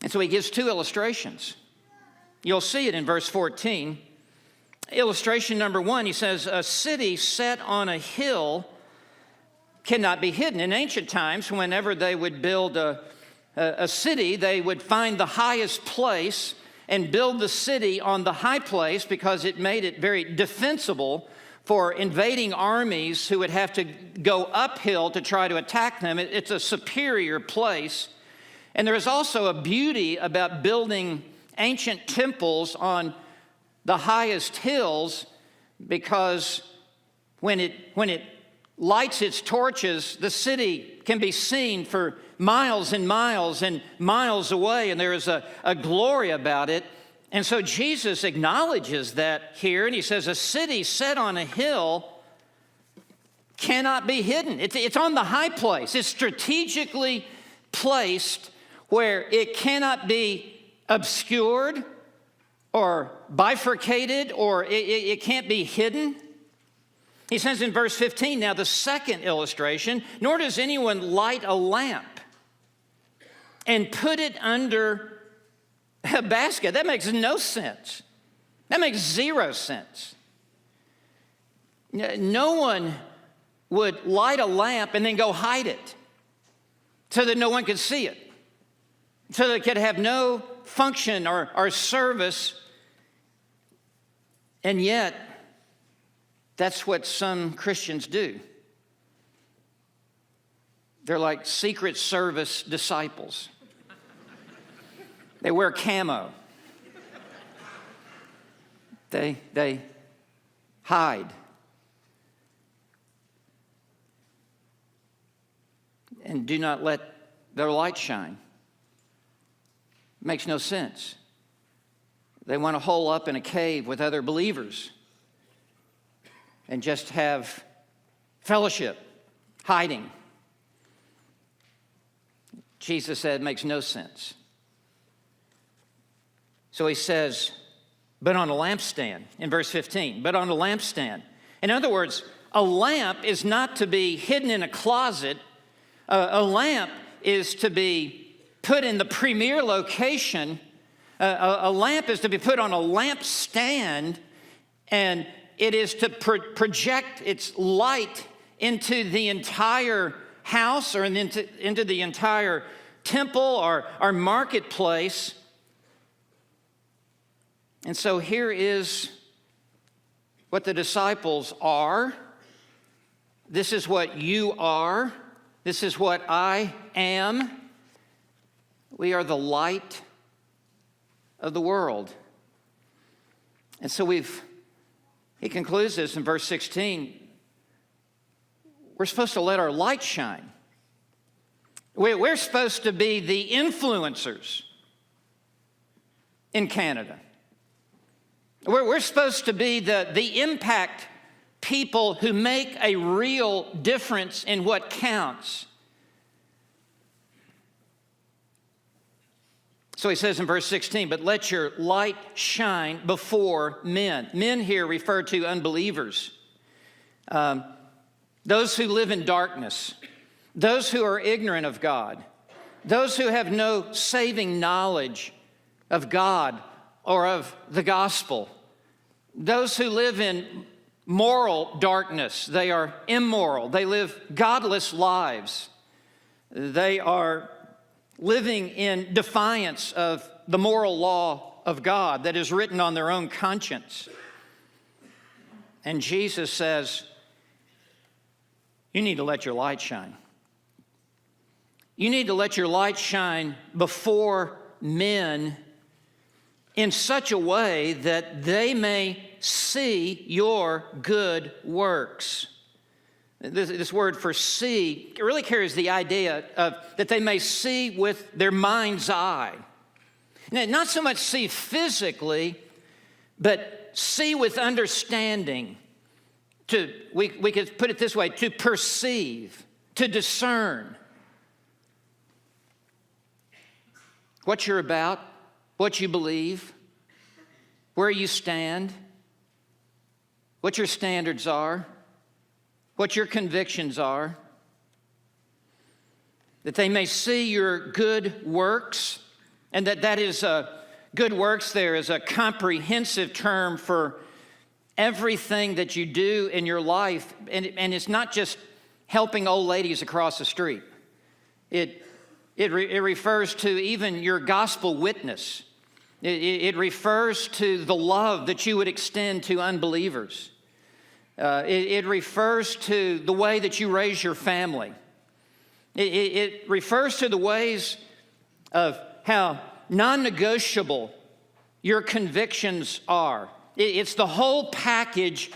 And so he gives two illustrations. You'll see it in verse 14. Illustration number one, he says, a city set on a hill cannot be hidden. In ancient times, whenever they would build a city, they would find the highest place and build the city on the high place because it made it very defensible for invading armies who would have to go uphill to try to attack them. It's a superior place. And there is also a beauty about building ancient temples on the highest hills, because when it lights its torches, the city can be seen for miles and miles and miles away, and there is a glory about it. And so Jesus acknowledges that here, and he says, a city set on a hill cannot be hidden. It's on the high place. It's strategically placed where it cannot be obscured or bifurcated, or it can't be hidden. He says in verse 15, now the second illustration, nor does anyone light a lamp and put it under a basket. That makes no sense. That makes zero sense. No one would light a lamp and then go hide it so that no one could see it, so that it could have no function or service. And yet, that's what some Christians do. They're like Secret Service disciples. They wear camo. They hide. And do not let their light shine. Makes no sense. They want to hole up in a cave with other believers and just have fellowship, hiding. Jesus said it makes no sense. So he says, but on a lampstand, in verse 15, but on a lampstand. In other words, a lamp is not to be hidden in a closet. A lamp is to be put in the premier location. A lamp is to be put on a lampstand, and it is to project its light into the entire house or into the entire temple or marketplace. And so here is what the disciples are. This is what you are. This is what I am. We are the light of the world. And so he concludes this in verse 16. We're supposed to let our light shine. We're supposed to be the influencers in Canada. We're supposed to be the impact people who make a real difference in what counts. So he says in verse 16, but let your light shine before men. Men here refer to unbelievers. Those who live in darkness. Those who are ignorant of God. Those who have no saving knowledge of God or of the gospel. Those who live in moral darkness. They are immoral. They live godless lives. They are living in defiance of the moral law of God that is written on their own conscience. And Jesus says, you need to let your light shine. You need to let your light shine before men in such a way that they may see your good works. This word for see, it really carries the idea of that they may see with their mind's eye. Now, not so much see physically, but see with understanding. We could put it this way, to perceive, to discern what you're about, what you believe, where you stand, what your standards are, what your convictions are, that they may see your good works And that is good works there is a comprehensive term for everything that you do in your life. And it's not just helping old ladies across the street. It refers to even your gospel witness. It refers to the love that you would extend to unbelievers. It refers to the way that you raise your family. It refers to the ways of how non-negotiable your convictions are. It's the whole package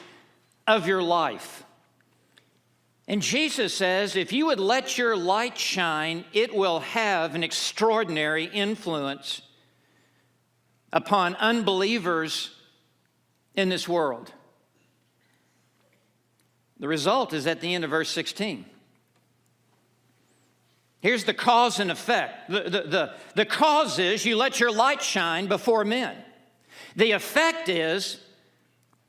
of your life. And Jesus says, if you would let your light shine, it will have an extraordinary influence upon unbelievers in this world. The result is at the end of verse 16. Here's the cause and effect. The cause is you let your light shine before men. The effect is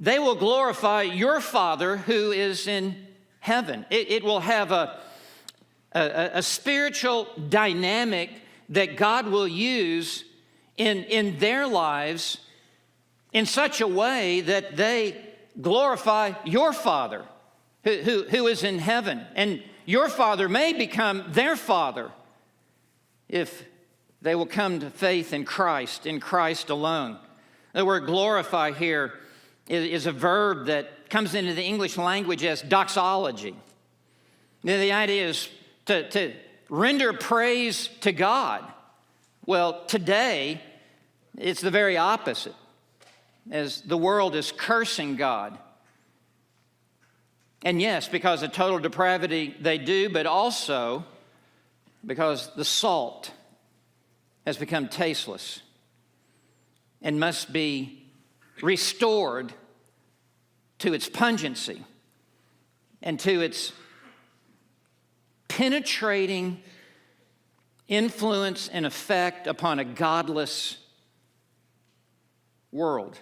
they will glorify your Father who is in heaven. It will have a spiritual dynamic that God will use in their lives in such a way that they glorify your Father who is in heaven. And your Father may become their Father if they will come to faith in Christ alone. The word glorify here is a verb that comes into the English language as doxology. The idea is to render praise to God. Well, today, it's the very opposite, as the world is cursing God. And yes, because of total depravity they do, but also because the salt has become tasteless and must be restored to its pungency and to its penetrating influence and effect upon a godless world.